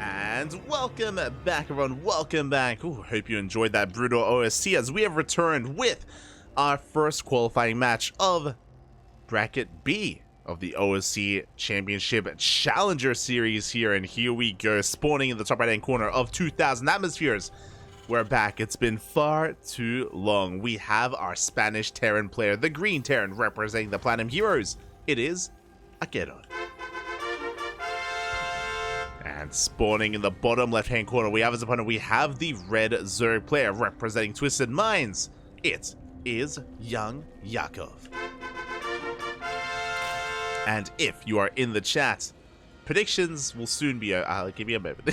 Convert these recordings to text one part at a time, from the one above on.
And welcome back, everyone. Welcome back. Ooh, hope you enjoyed that brutal OSC as we have returned with our first qualifying match of Bracket B of the OSC Championship Challenger Series here. And here we go, spawning in the top right-hand corner of 2,000 atmospheres. We're back. It's been far too long. We have our Spanish Terran player, the Green Terran, representing the Platinum Heroes. It is AqueroN. And spawning in the bottom left-hand corner, we have as opponent, we have the red Zerg player representing Twisted Minds. It is YoungYakov. And if you are in the chat, predictions will soon be I'll give you a moment.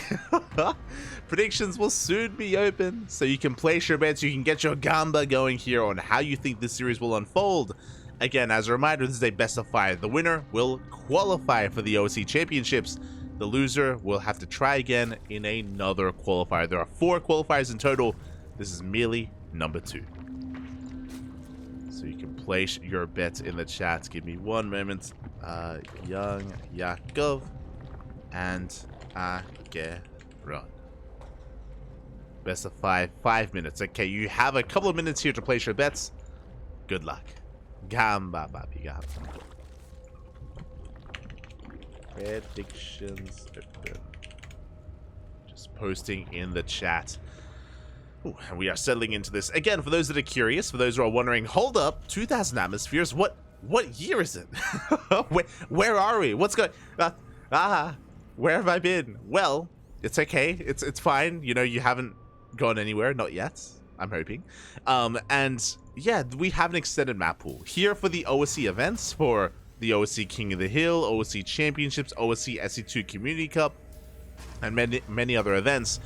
Predictions will soon be open, so you can place your bets, you can get your gamba going here on how you think this series will unfold. Again, as a reminder, this is a best of 5. The winner will qualify for the OSC Championships. The loser will have to try again in another qualifier. There are 4 qualifiers in total. This is merely number 2. So you can place your bets in the chat. Give me one moment. YoungYakov and AqueroN. Best of 5, 5 minutes. Okay, you have a couple of minutes here to place your bets. Good luck. Gamba, baby, gamba. Predictions open. Just posting in the chat. Ooh, and we are settling into this. Again, for those that are curious, for those who are wondering, hold up, 2,000 atmospheres, what year is it? where are we? What's going where have I been? Well, it's okay. It's fine. You know, you haven't gone anywhere, not yet. I'm hoping. And yeah, we have an extended map pool here for the OSC events, for the OSC King of the Hill, OSC Championships, OSC SC2 Community Cup, and many other events.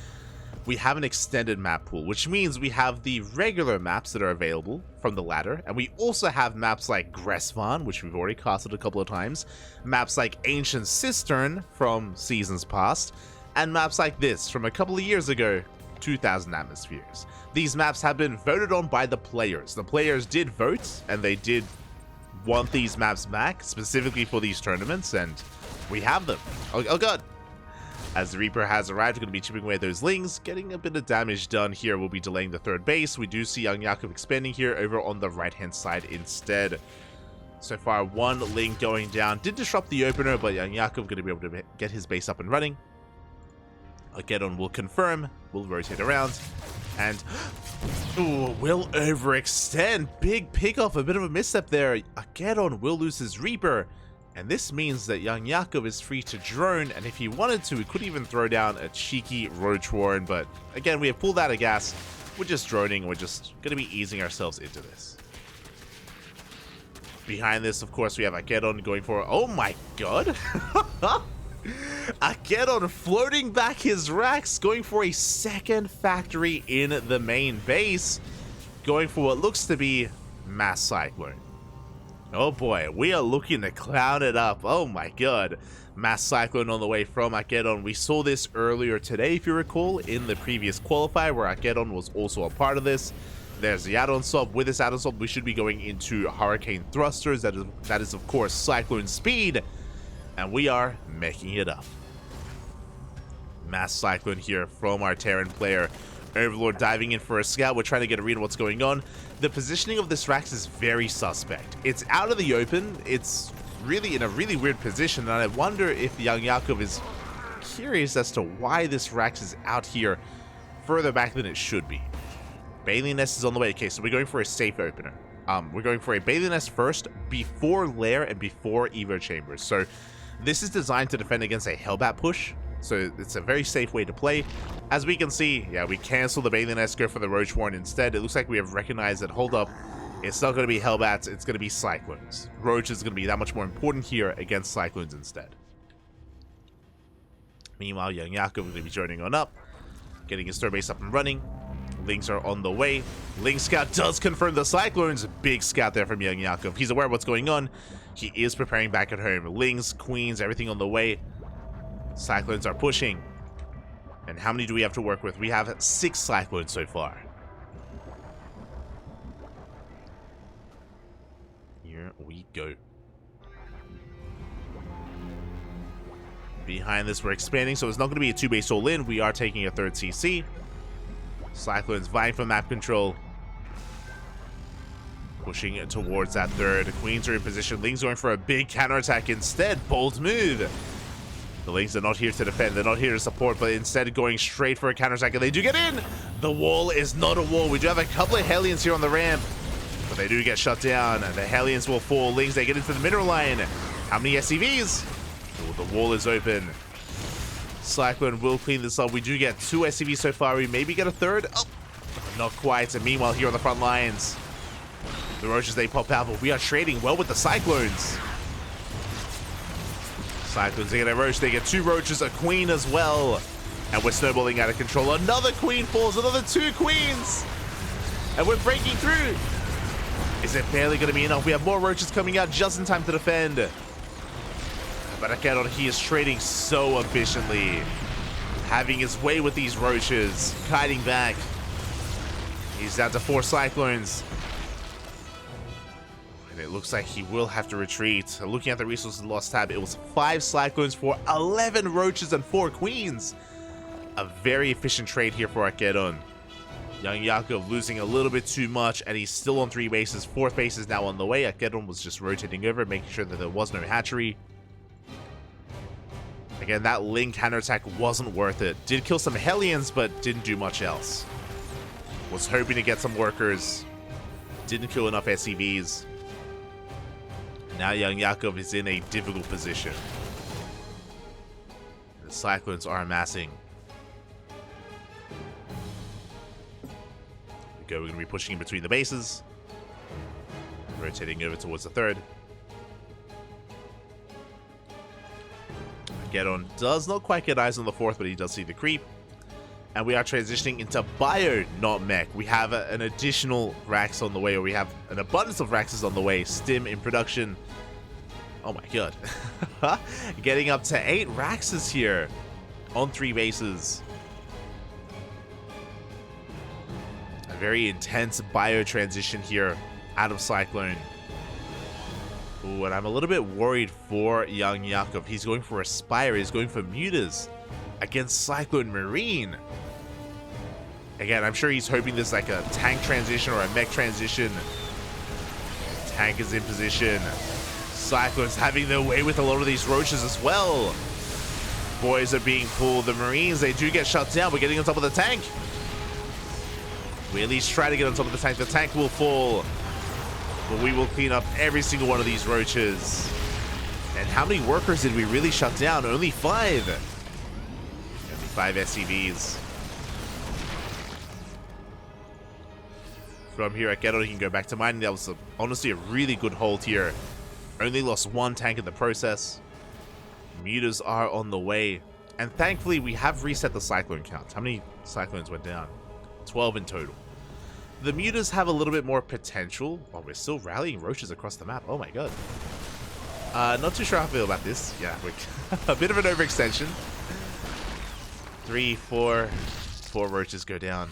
We have an extended map pool, which means we have the regular maps that are available from the ladder, and we also have maps like Gressvan, which we've already casted a couple of times, maps like Ancient Cistern from seasons past, and maps like this from a couple of years ago, 2,000 atmospheres. These maps have been voted on by the players. The players did vote, and they did want these maps back specifically for these tournaments, and we have them. Oh god. As the Reaper has arrived, we're going to be chipping away at those Lings, getting a bit of damage done here. We'll be delaying the third base. We do see YoungYakov expanding here over on the right-hand side instead. So far, 1 Ling going down. Did disrupt the opener, but YoungYakov going to be able to get his base up and running. AqueroN will confirm. We'll rotate around. And ooh, will overextend. Big pick-off, a bit of a misstep there. AqueroN will lose his Reaper. And this means that YoungYakov is free to drone, and if he wanted to, he could even throw down a cheeky Roach Warren, but again, we have pulled out of gas. We're just droning, and we're just going to be easing ourselves into this. Behind this, of course, we have AqueroN going for, oh my god! AqueroN floating back his racks, going for a second factory in the main base, going for what looks to be Mass Cyclone. Oh boy, we are looking to clown it up. Oh my god. Mass Cyclone on the way from AqueroN. We saw this earlier today, if you recall, in the previous qualifier, where AqueroN was also a part of this. There's the add-on swap. With this add-on swap, we should be going into Hurricane Thrusters. That is, of course, Cyclone Speed. And we are making it up. Mass Cyclone here from our Terran player. Overlord diving in for a scout. We're trying to get a read on what's going on. The positioning of this Rax is very suspect. It's out of the open. It's really in a really weird position, and I wonder if YoungYakov is curious as to why this Rax is out here further back than it should be. Bailey Nest is on the way. Okay, so we're going for a safe opener. We're going for a Bailey Nest first, before Lair and before Evo Chambers. So this is designed to defend against a Hellbat push. So it's a very safe way to play. As we can see, yeah, we cancel the Bailey Nest, go for the Roach Warren instead. It looks like we have recognized that, hold up, it's not going to be Hellbats, it's going to be Cyclones. Roach is going to be that much more important here against Cyclones instead. Meanwhile, YoungYakov is going to be joining on up, getting his third base up and running. Lings are on the way. Ling Scout does confirm the Cyclones. Big scout there from YoungYakov. He's aware of what's going on. He is preparing back at home. Lings, Queens, everything on the way. Cyclones are pushing. And how many do we have to work with? We have 6 Cyclones so far. Here we go. Behind this, we're expanding, so it's not going to be a 2-base all-in. We are taking a third CC. Cyclones vying for map control. Pushing it towards that third. Queens are in position. Lings going for a big counterattack instead. Bold move. The Lings are not here to defend. They're not here to support, but instead going straight for a counterattack, and they do get in. The wall is not a wall. We do have a couple of Hellions here on the ramp, but they do get shut down. The Hellions will fall. Lings, they get into the mineral line. How many SCVs? Oh, the wall is open. Cyclone will clean this up. We do get 2 SCVs so far. We maybe get a third. Oh, not quite. And meanwhile, here on the front lines, the Roaches, they pop out, but we are trading well with the Cyclones. Cyclones, they get a Roach. They get 2 Roaches, a Queen as well. And we're snowballing out of control. Another Queen falls. Another 2 Queens. And we're breaking through. Is it barely going to be enough? We have more Roaches coming out just in time to defend. But AqueroN, he is trading so efficiently. Having his way with these Roaches. Kiting back. He's down to 4 Cyclones. And it looks like he will have to retreat. Looking at the resources lost tab, it was 5 Cyclones for 11 Roaches and 4 Queens. A very efficient trade here for AqueroN. YoungYakov losing a little bit too much, and he's still on 3 bases. 4th base is now on the way. AqueroN was just rotating over, making sure that there was no hatchery. Again, that Ling counterattack wasn't worth it. Did kill some Hellions, but didn't do much else. Was hoping to get some workers. Didn't kill enough SCVs. Now YoungYakov is in a difficult position. The Cyclones are amassing. We're going to be pushing in between the bases. Rotating over towards the third. AqueroN does not quite get eyes on the 4th, but he does see the creep. And we are transitioning into bio, not mech. We have an additional Rax on the way, or we have an abundance of Raxes on the way. Stim in production. Oh my god. Getting up to 8 Raxes here on 3 bases. A very intense bio transition here out of Cyclone. Ooh, and I'm a little bit worried for YoungYakov. He's going for Aspire. He's going for Mutas against Cyclone Marine. Again, I'm sure he's hoping there's like a tank transition or a mech transition. Tank is in position. Cyclones having their way with a lot of these Roaches as well. Boys are being pulled. The Marines, they do get shut down. We're getting on top of the tank. We at least try to get on top of the tank. The tank will fall. But we will clean up every single one of these Roaches. And how many workers did we really shut down? Only 5. Only 5 SCVs. From here, AqueroN, he can go back to mining. That was honestly a really good hold here. Only lost 1 tank in the process. Mutas are on the way. And thankfully, we have reset the Cyclone count. How many Cyclones went down? 12 in total. The Mutas have a little bit more potential. Oh, we're still rallying Roaches across the map. Oh my god. Not too sure how I feel about this. Yeah, a bit of an overextension. 3, 4 Roaches go down.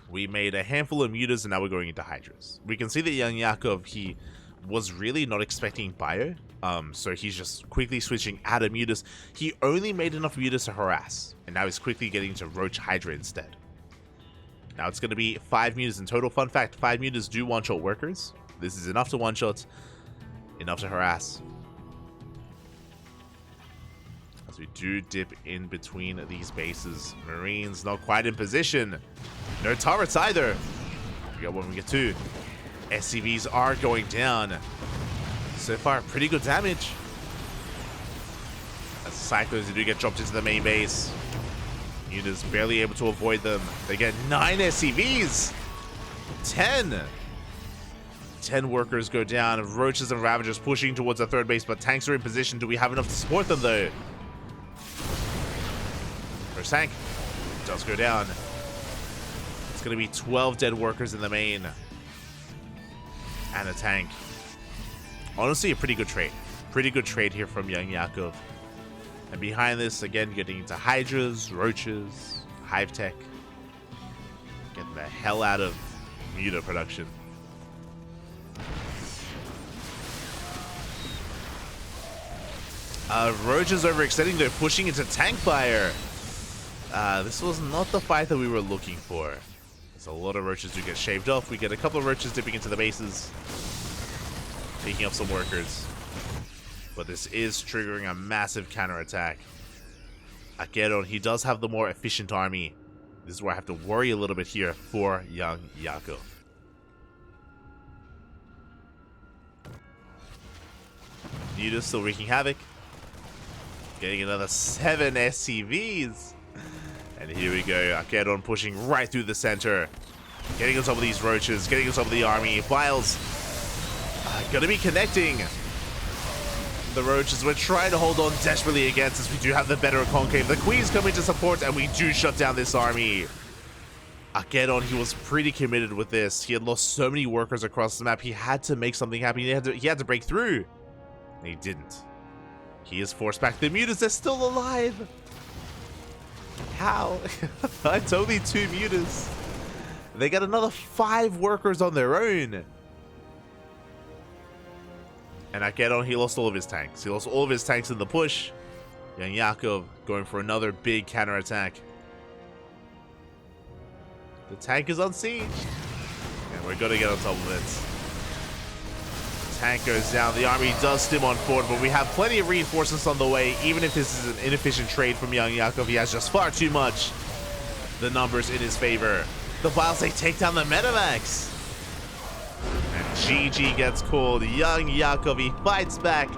We made a handful of Mutas, and now we're going into Hydras. We can see that YoungYakov, he was really not expecting bio. So he's just quickly switching out of Mutas. He only made enough Mutas to harass, and now he's quickly getting to Roach Hydra instead. Now it's going to be 5 Mutas in total. Fun fact, 5 Mutas do one-shot workers. This is enough to one-shot, enough to harass. As we do dip in between these bases. Marines not quite in position. No turrets either. We got 1, we get 2. SCVs are going down. So far, pretty good damage. As the Cyclones do get dropped into the main base. Mutas barely able to avoid them. They get 9 SCVs. 10 workers go down. Roaches and Ravagers pushing towards the 3rd base, but tanks are in position. Do we have enough to support them though? First tank does go down. It's going to be 12 dead workers in the main. And a tank. Honestly, a pretty good trade. Pretty good trade here from YoungYakov. And behind this, again, getting into Hydras, Roaches, Hive Tech. Getting the hell out of Muta production. Roach is overextending. They're pushing into tank fire. This was not the fight that we were looking for. There's a lot of roaches do get shaved off. We get a couple of roaches dipping into the bases, taking up some workers. But this is triggering a massive counterattack. AqueroN, he does have the more efficient army. This is where I have to worry a little bit here for YoungYakov. Muta still wreaking havoc. Getting another 7 SCVs. And here we go, AqueroN pushing right through the center. Getting on top of these roaches, getting on top of the army. Files gonna be connecting the roaches. We're trying to hold on desperately against this. We do have the better concave. The Queen's coming to support, and we do shut down this army. AqueroN, he was pretty committed with this. He had lost so many workers across the map. He had to make something happen. He had to break through. And he didn't. He is forced back. The mutas, they're still alive. How? It's only 2 mutas. They got another 5 workers on their own. And AqueroN, he lost all of his tanks. He lost all of his tanks in the push. YoungYakov going for another big counterattack. The tank is on siege. And we're going to get on top of it. Tank goes down. The army does stim on forward, but we have plenty of reinforcements on the way. Even if this is an inefficient trade from YoungYakov, he has just far too much. The numbers in his favor. The Vials, they take down the Metamax. And GG gets called. YoungYakov, he fights back,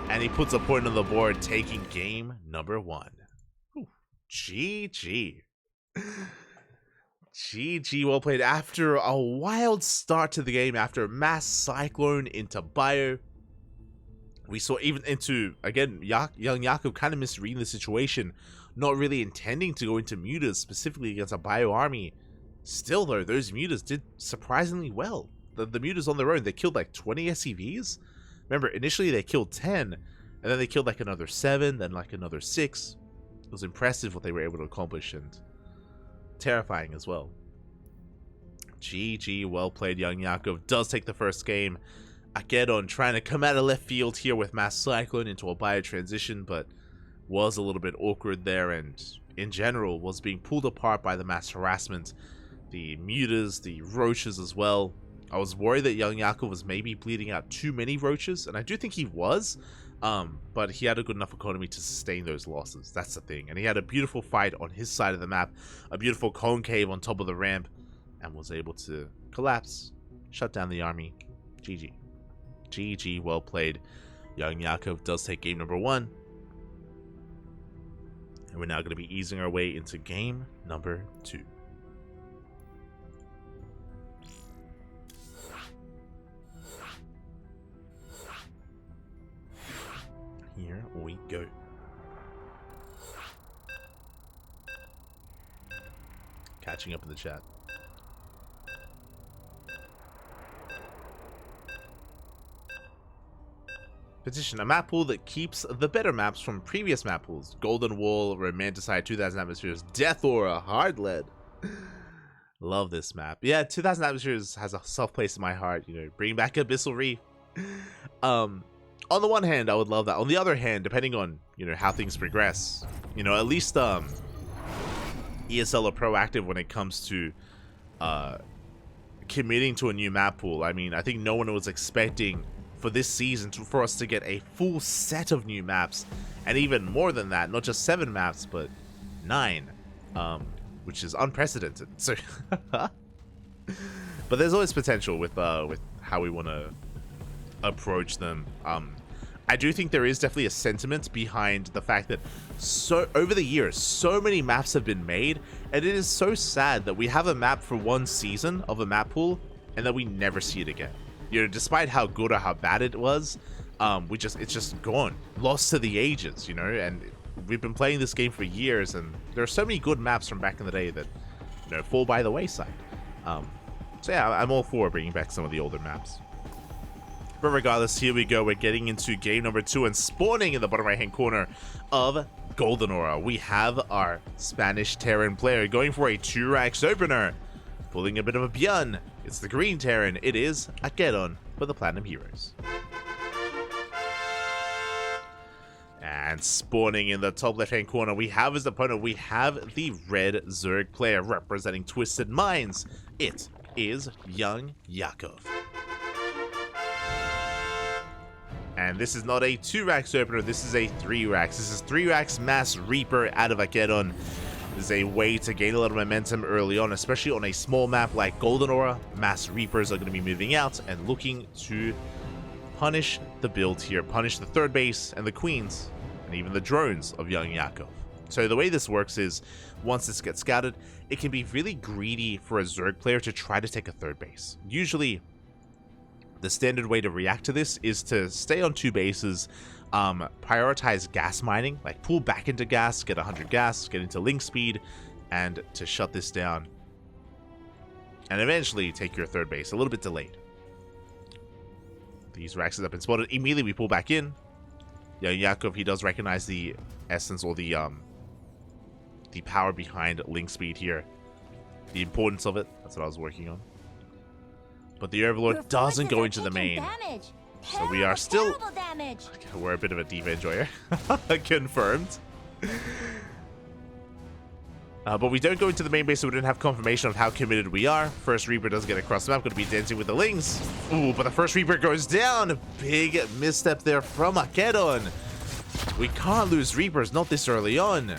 and he puts a point on the board, taking game number 1. Ooh, GG. GG, well played. After a wild start to the game, after mass cyclone into bio, we saw even into, again, YoungYakov kind of misreading the situation, not really intending to go into mutas specifically against a bio army. Still though, those mutas did surprisingly well. The mutas on their own, they killed like 20 SCVs. Remember, initially they killed 10, and then they killed like another 7, then like another 6. It was impressive what they were able to accomplish, and terrifying as well. GG, well played. YoungYakov does take the first game. AqueroN trying to come out of left field here with mass cyclone into a bio transition, but was a little bit awkward there, and in general was being pulled apart by the mass harassment. The mutas, the roaches as well. I was worried that YoungYakov was maybe bleeding out too many roaches, and I do think he was, but he had a good enough economy to sustain those losses. That's the thing. And he had a beautiful fight on his side of the map, a beautiful concave on top of the ramp, and was able to collapse, shut down the army. GG. GG, well played. YoungYakov does take game number 1. And we're now going to be easing our way into game number 2. Here we go. Catching up in the chat. Petition, a map pool that keeps the better maps from previous map pools. Golden Wall, Romanticide, 2000 Atmospheres, Death Aura, Hard Lead. Love this map. Yeah, 2000 Atmospheres has a soft place in my heart. You know, bring back Abyssal Reef. On the one hand, I would love that. On the other hand, depending on, you know, how things progress, you know, at least ESL are proactive when it comes to committing to a new map pool. I mean, I think no one was expecting for this season for us to get a full set of new maps, and even more than that, not just 7 maps, but 9, which is unprecedented. So, but there's always potential with how we want to approach them. I do think there is definitely a sentiment behind the fact that over the years, so many maps have been made, and it is so sad that we have a map for one season of a map pool, and that we never see it again. You know, despite how good or how bad it was, it's just gone, lost to the ages, you know, and we've been playing this game for years, and there are so many good maps from back in the day that, you know, fall by the wayside. So yeah, I'm all for bringing back some of the older maps. But regardless, here we go. We're getting into game number 2, and spawning in the bottom right-hand corner of Golden Aura, we have our Spanish Terran player going for a 2-Rax opener, pulling a bit of a Björn. It's the green Terran. It is AqueroN for the Platinum Heroes. And spawning in the top left-hand corner, we have as opponent, we have the red Zerg player representing Twisted Minds. It is YoungYakov. And this is not a 2-racks opener, this is a 3-racks. This is 3-racks Mass Reaper out of AqueroN. This is a way to gain a lot of momentum early on, especially on a small map like Golden Aura. Mass Reapers are going to be moving out and looking to punish the build here, punish the third base and the queens, and even the drones of YoungYakov. So the way this works is, once this gets scouted, it can be really greedy for a Zerg player to try to take a third base. Usually, the standard way to react to this is to stay on 2 bases, prioritize gas mining, like pull back into gas, get 100 gas, get into link speed, and to shut this down. And eventually take your third base, a little bit delayed. These racks have been spotted. Immediately we pull back in. YoungYakov, he does recognize the essence or the power behind link speed here. The importance of it. That's what I was working on. But the Overlord doesn't go into the main. So we are still... We're a bit of a diva enjoyer. Confirmed. But we don't go into the main base, so we don't have confirmation of how committed we are. First Reaper does get across the map, going to be dancing with the Lings. Ooh, but the first Reaper goes down. Big misstep there from AqueroN. We can't lose Reapers, not this early on.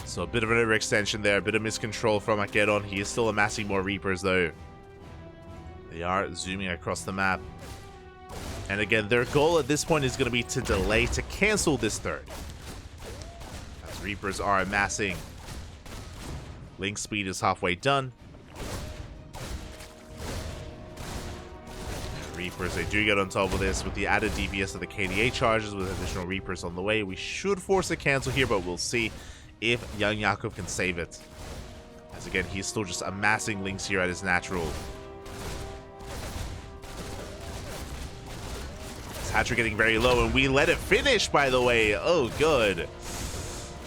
So a bit of an overextension there, a bit of miscontrol from AqueroN. He is still amassing more Reapers, though. They are zooming across the map. And again, their goal at this point is going to be to delay, to cancel this third. Reapers are amassing. Link speed is halfway done. Reapers, they do get on top of this with the added DPS of the KDA charges with additional Reapers on the way. We should force a cancel here, but we'll see if YoungYakov can save it. As again, he's still just amassing links here at his natural. His hatchery getting very low, and we let it finish, by the way. Oh, good.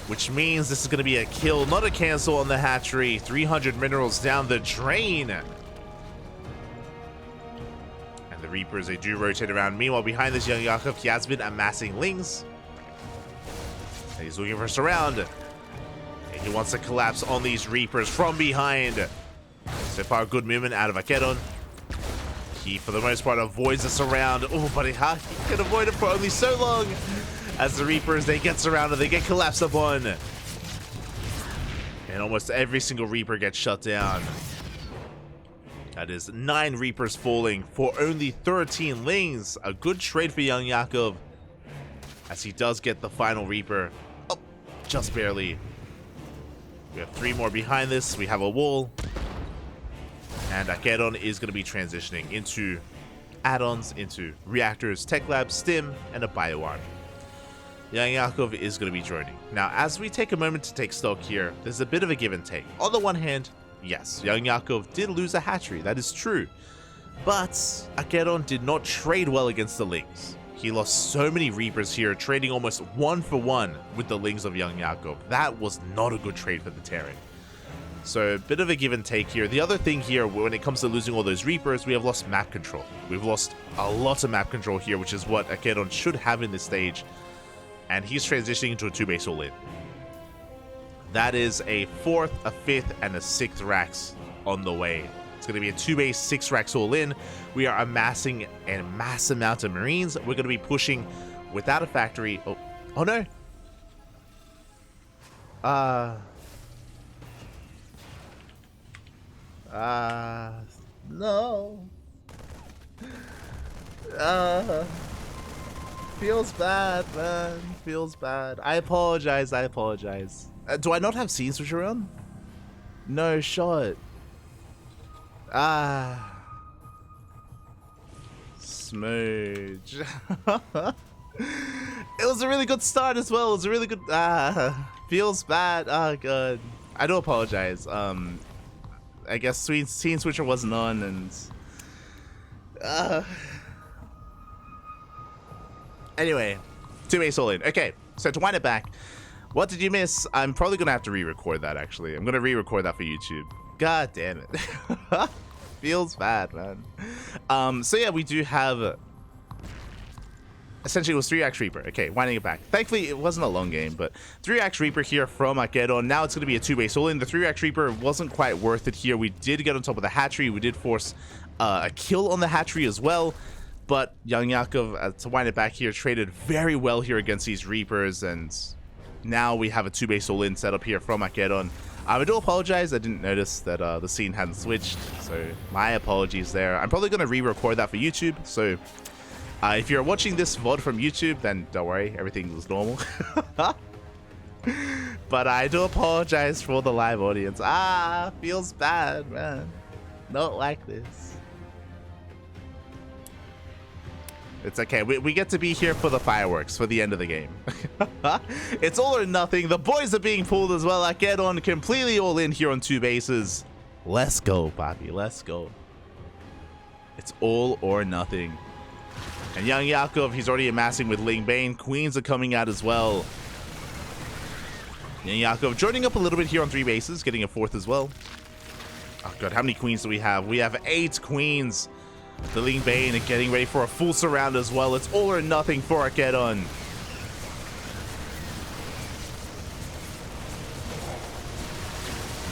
Which means this is going to be a kill, not a cancel on the hatchery. 300 minerals down the drain. And the Reapers, they do rotate around. Meanwhile, behind this YoungYakov, he has been amassing Lings. And he's looking for a surround. And he wants to collapse on these Reapers from behind. So far, good movement out of AqueroN. He, for the most part, avoids the surround. Oh, but he can avoid it for only so long. As the Reapers, they get surrounded, they get collapsed upon. And almost every single Reaper gets shut down. That is 9 Reapers falling for only 13 Lings. A good trade for YoungYakov, as he does get the final Reaper. Oh, just barely. We have 3 more behind this. We have a wall. And AqueroN is going to be transitioning into add-ons, into reactors, tech lab, stim, and a bioarm. YoungYakov is going to be joining. Now, as we take a moment to take stock here, there's a bit of a give and take. On the one hand, yes, YoungYakov did lose a hatchery, that is true. But AqueroN did not trade well against the Lings. He lost so many Reapers here, trading almost 1-for-1 with the Lings of YoungYakov. That was not a good trade for the Terran. So a bit of a give and take here. The other thing here, when it comes to losing all those Reapers, we have lost map control. We've lost a lot of map control here, which is what AqueroN should have in this stage. And he's transitioning into a 2-base all-in. That is a 4th, a 5th, and a 6th racks on the way. It's going to be a 2-base, 6 racks all-in. We are amassing a mass amount of Marines. We're going to be pushing without a factory. Oh no. No. Feels bad, man. Feels bad. I apologize. Do I not have scene switcher on? No shot. Smooch. It was a really good start as well. It was a really good... feels bad. Oh, God. I do apologize. I guess scene switcher wasn't on, and... Anyway, 2-base all-in. Okay, so to wind it back, what did you miss? I'm probably going to have to re-record that, actually. I'm going to re-record that for YouTube. God damn it. Feels bad, man. So yeah, we do have essentially it was 3-Axe Reaper. Okay, winding it back. Thankfully, it wasn't a long game, but 3-Axe Reaper here from AqueroN. Now it's going to be a 2-base all-in. The 3-Axe Reaper wasn't quite worth it here. We did get on top of the hatchery. We did force a kill on the hatchery as well. But YoungYakov, to wind it back here, traded very well here against these Reapers. And now we have a 2-base all-in setup here from AqueroN. I do apologize. I didn't notice that the scene hadn't switched. So my apologies there. I'm probably going to re-record that for YouTube. So if you're watching this VOD from YouTube, then don't worry, everything was normal. But I do apologize for the live audience. Feels bad, man. Not like this. It's okay. We get to be here for the fireworks, for the end of the game. It's all or nothing. The boys are being pulled as well. AqueroN completely all in here on 2 bases. Let's go, Poppy. Let's go. It's all or nothing. And YoungYakov, he's already amassing with Ling Bane. Queens are coming out as well. YoungYakov joining up a little bit here on 3 bases, getting a 4th as well. Oh god, how many queens do we have? We have 8 queens. The Ling Bane and getting ready for a full surround as well. It's all or nothing for AqueroN.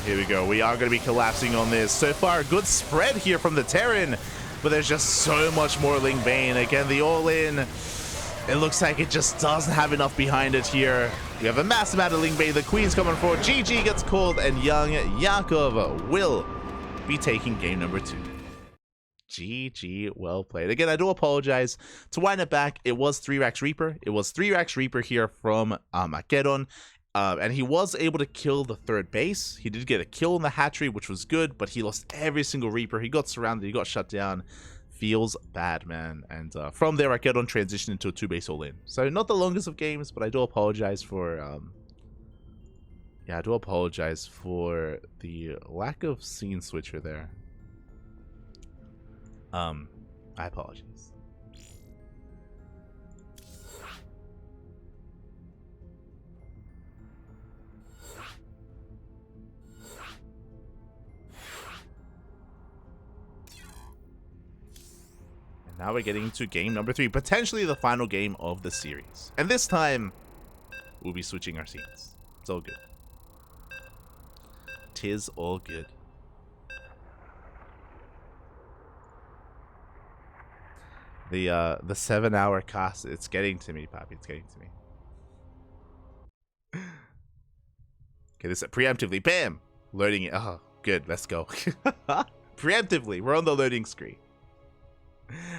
Here we go. We are going to be collapsing on this. So far, a good spread here from the Terran. But there's just so much more Ling Bane. Again, the all-in. It looks like it just doesn't have enough behind it here. We have a massive amount of Ling Bane. The Queen's coming forward. GG gets called, and YoungYakov will be taking game number 2. GG, well played. Again, I do apologize. To wind it back, it was 3-Axe Reaper. It was 3-Axe Reaper here from AqueroN. And he was able to kill the 3rd base. He did get a kill in the hatchery, which was good, but he lost every single Reaper. He got surrounded. He got shut down. Feels bad, man. And from there, AqueroN transitioned into a 2-base all-in. So not the longest of games, but I do apologize for... yeah, I do apologize for the lack of scene switcher there. I apologize. Now we're getting to game number 3, potentially the final game of the series. And this time, we'll be switching our scenes. It's all good. 'Tis all good. The 7-hour cast, it's getting to me, Poppy. It's getting to me. Okay, this is preemptively. Bam! Loading it. Oh, good. Let's go. Preemptively. We're on the loading screen.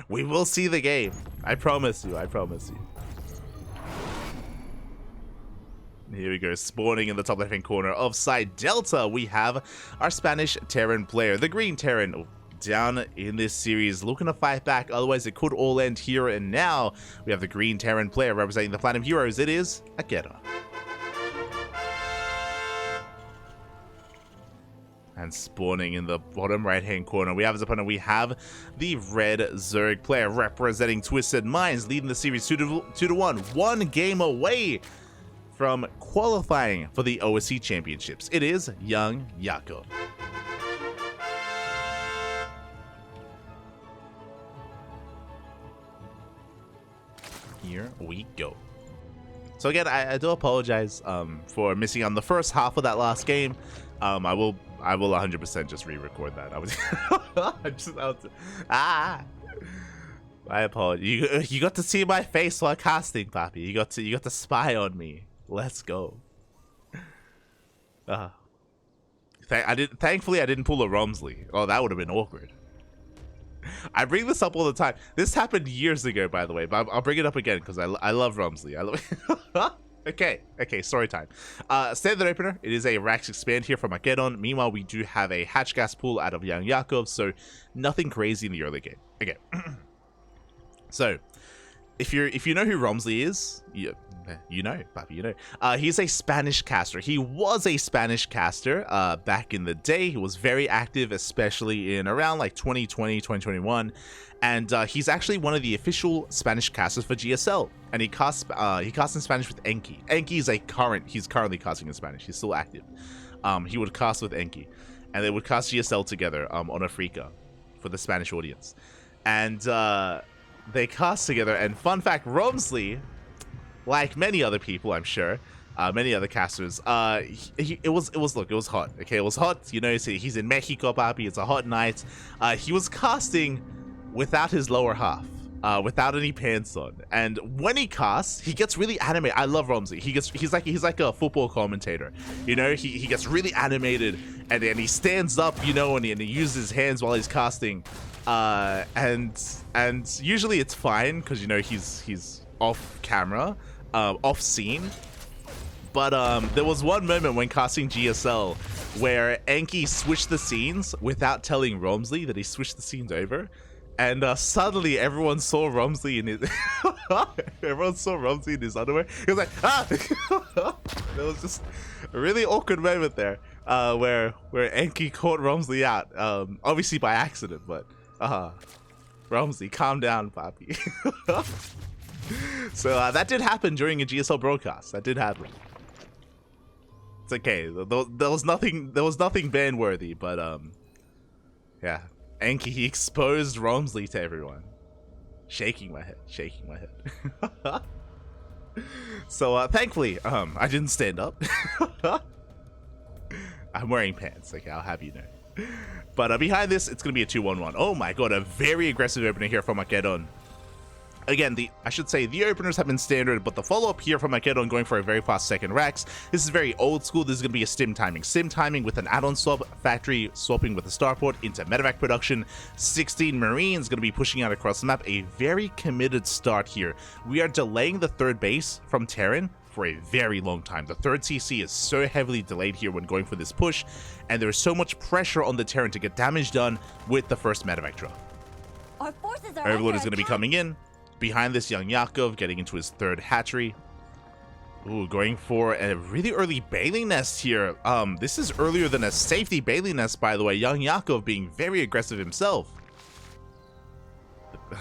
We will see the game. I promise you. I promise you. Here we go. Spawning in the top left-hand corner of side Delta, we have our Spanish Terran player. The green Terran down in this series, looking to fight back. Otherwise, it could all end here and now. We have the green Terran player representing the Platinum Heroes. It is AqueroN. And spawning in the bottom right-hand corner, we have as opponent, we have the red Zerg player representing Twisted Minds, leading the series 2-1, 1 game away from qualifying for the OSC Championships. It is YoungYakov. Here we go. So again, I do apologize for missing on the first half of that last game. I will 100% just re-record that. My apologies. You got to see my face while casting, Papi. You got to spy on me. Let's go. Thankfully, I didn't pull a Romsley. Oh, that would have been awkward. I bring this up all the time. This happened years ago, by the way, but I'll bring it up again because I love Romsley. I love. Okay, story time. Standard opener, it is a Rax expand here from AqueroN. Meanwhile, we do have a hatch gas pool out of YoungYakov, so nothing crazy in the early game. Okay. So, if you know who Romsley is, you know, Papi, you know. He's a Spanish caster. He was a Spanish caster back in the day. He was very active, especially in around like 2020, 2021. And he's actually one of the official Spanish casters for GSL. And he casts in Spanish with Enki. Enki is he's currently casting in Spanish. He's still active. He would cast with Enki. And they would cast GSL together on Africa for the Spanish audience. And they cast together, and fun fact, Romsley, like many other people, I'm sure, many other casters, it was hot. Okay, it was hot. You know, he's in Mexico, papi. It's a hot night. He was casting without his lower half, without any pants on, and when he casts, he gets really animated. I love Romsley. He's like a football commentator. You know, he gets really animated, and then he stands up, you know, and he uses his hands while he's casting. And usually it's fine because, you know, he's off camera, off scene. But there was one moment when casting GSL where Enki switched the scenes without telling Romsley that he switched the scenes over, and suddenly everyone saw Romsley in his underwear. He was like, ah! There was just a really awkward moment there, where Enki caught Romsley out, obviously by accident, but Romsley, calm down, papi. So that did happen during a GSL broadcast. That did happen. It's okay. There was nothing ban worthy, but yeah, Enki, he exposed Romsley to everyone. Shaking my head. So thankfully, I didn't stand up. I'm wearing pants. Okay, I'll have you know. But behind this, it's going to be a 2-1-1. Oh my god, a very aggressive opener here from AqueroN. Again, I should say the openers have been standard, but the follow-up here from AqueroN going for a very fast second Rex. This is very old school. This is going to be a stim timing. Stim timing with an add-on swap, factory swapping with the starport into medevac production. 16 Marines going to be pushing out across the map. A very committed start here. We are delaying the third base from Terran for a very long time. The third CC is so heavily delayed here when going for this push, and there's so much pressure on the Terran to get damage done with the first medevac drop. Our forces are Overlord is under going to be attack. coming in. Behind this, YoungYakov getting into his third hatchery. Ooh, going for a really early bailing nest here. This is earlier than a safety bailing nest, by the way. YoungYakov being very aggressive himself.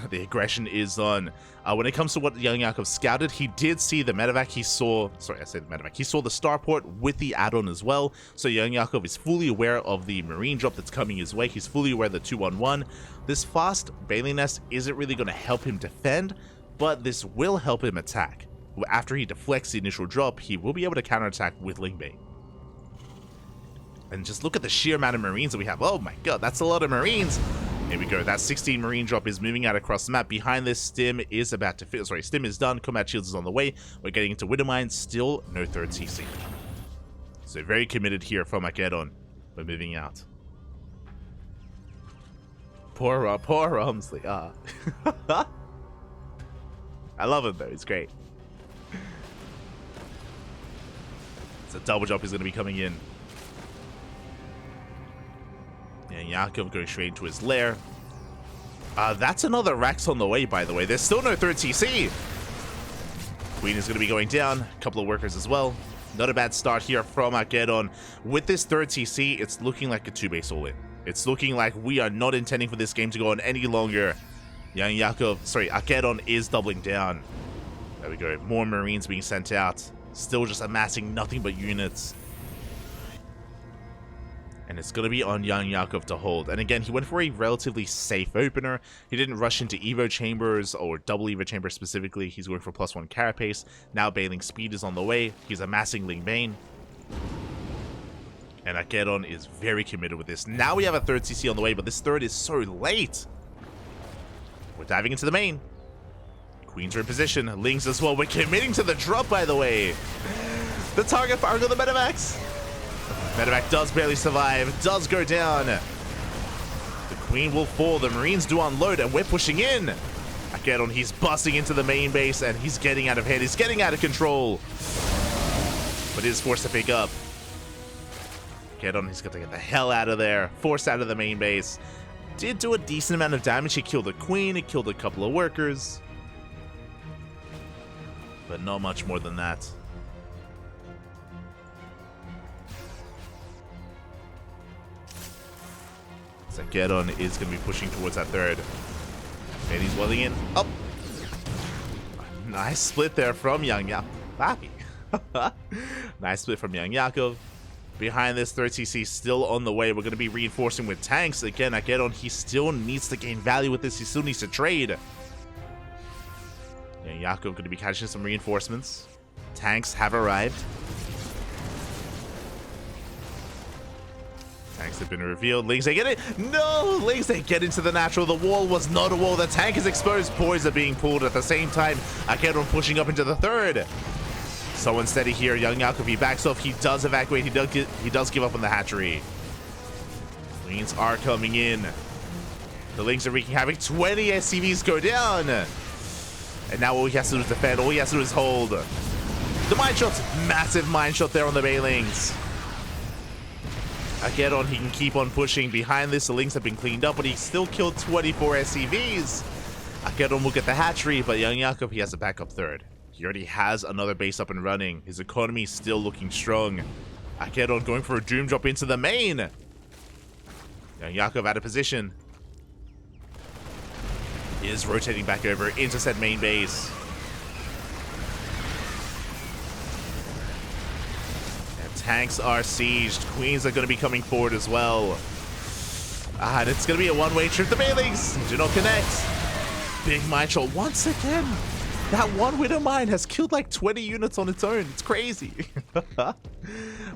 The aggression is on. When it comes to what YoungYakov scouted, he did see the medevac. He saw the starport with the add-on as well. So YoungYakov is fully aware of the marine drop that's coming his way. He's fully aware of the 2-1-1. This fast bailing nest isn't really going to help him defend, but this will help him attack. After he deflects the initial drop, he will be able to counterattack with Lingbait. And just look at the sheer amount of Marines that we have. Oh my god, that's a lot of Marines. Here we go. That 16 Marine drop is moving out across the map. Behind this, Stim is about to fit. Sorry, Stim is done. Combat Shields is on the way. We're getting into Widowmine. Still no third CC. So very committed here from AqueroN. We're moving out. Poor Romsley. I love him though. He's great. So double jump is going to be coming in. And Yakov going straight into his lair. That's another Rex on the way, by the way. There's still no third TC. Queen is going to be going down. A couple of workers as well. Not a bad start here from AqueroN. With this third TC, it's looking like a 2-base all-in. It's looking like we are not intending for this game to go on any longer. AqueroN is doubling down. There we go. More Marines being sent out. Still just amassing nothing but units. And it's going to be on YoungYakov to hold. And again, he went for a relatively safe opener. He didn't rush into Evo Chambers, or double Evo Chambers specifically. He's going for +1 Carapace. Now Bailing Speed is on the way. He's amassing Ling Bane. And AqueroN is very committed with this. Now we have a third CC on the way, but this third is so late. We're diving into the main. Queens are in position. Lings as well. We're committing to the drop, by the way. The target firing on the medevacs. Medevac does barely survive, does go down. The Queen will fall, the Marines do unload, and we're pushing in. AqueroN, he's busting into the main base, and he's getting out of hand, he's getting out of control. But is forced to pick up. AqueroN, he's got to get the hell out of there, forced out of the main base. Did do a decent amount of damage, he killed the Queen, he killed a couple of workers. But not much more than that. AqueroN is going to be pushing towards that third. And he's welling in. Oh! Nice split there from YoungYakov. Nice split from YoungYakov. Behind this, third CC still on the way. We're going to be reinforcing with tanks. Again, AqueroN, he still needs to gain value with this. He still needs to trade. YoungYakov going to be catching some reinforcements. Tanks have arrived. Tanks have been revealed. Lings, they get it. No! Lings, they get into the natural. The wall was not a wall. The tank is exposed. Boys are being pulled at the same time. AqueroN pushing up into the third. So unsteady here. YoungYakov, he backs off. He does evacuate. He does give up on the hatchery. Queens are coming in. The Lings are wreaking havoc. 20 SCVs go down. And now all he has to do is defend. All he has to do is hold. The mine shot. Massive mine shot there on the Baylings. AqueroN, he can keep on pushing. Behind this, the Lings have been cleaned up, but he still killed 24 SCVs. AqueroN will get the hatchery, but YoungYakov, he has a backup third. He already has another base up and running. His economy is still looking strong. AqueroN going for a doom drop into the main. YoungYakov out of position. He is rotating back over into said main base. Tanks are sieged. Queens are going to be coming forward as well. And it's going to be a one-way trip. The Baylings do not connect. Big mine shot once again. That one Widow mine has killed like 20 units on its own. It's crazy. But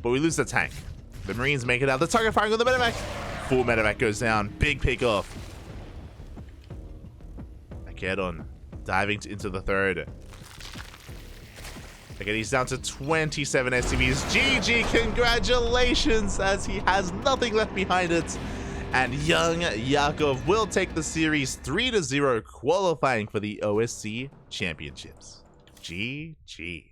we lose the tank. The Marines make it out. The target firing on the medevac. Full medevac goes down. Big pick off. AqueroN diving into the third. Again, he's down to 27 SCVs. GG, congratulations, as he has nothing left behind it. And YoungYakov will take the series 3-0, qualifying for the OSC Championships. GG.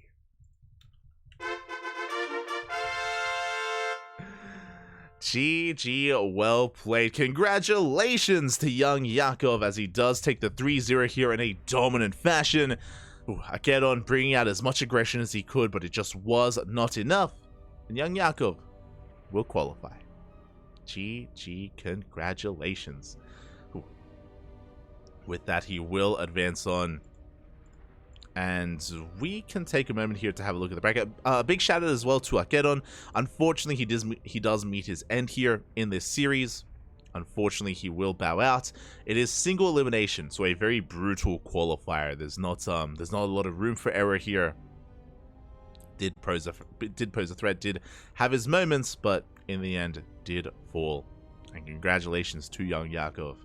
GG, well played. Congratulations to YoungYakov, as he does take the 3-0 here in a dominant fashion. AqueroN bringing out as much aggression as he could, but it just was not enough. And YoungYakov will qualify. GG, congratulations. With that, he will advance on. And we can take a moment here to have a look at the bracket. A big shout out as well to AqueroN. Unfortunately, he does meet his end here in this series. Unfortunately, he will bow out. It is single elimination, so a very brutal qualifier. There's not a lot of room for error here. Did pose a threat, did have his moments, but in the end did fall. And congratulations to YoungYakov.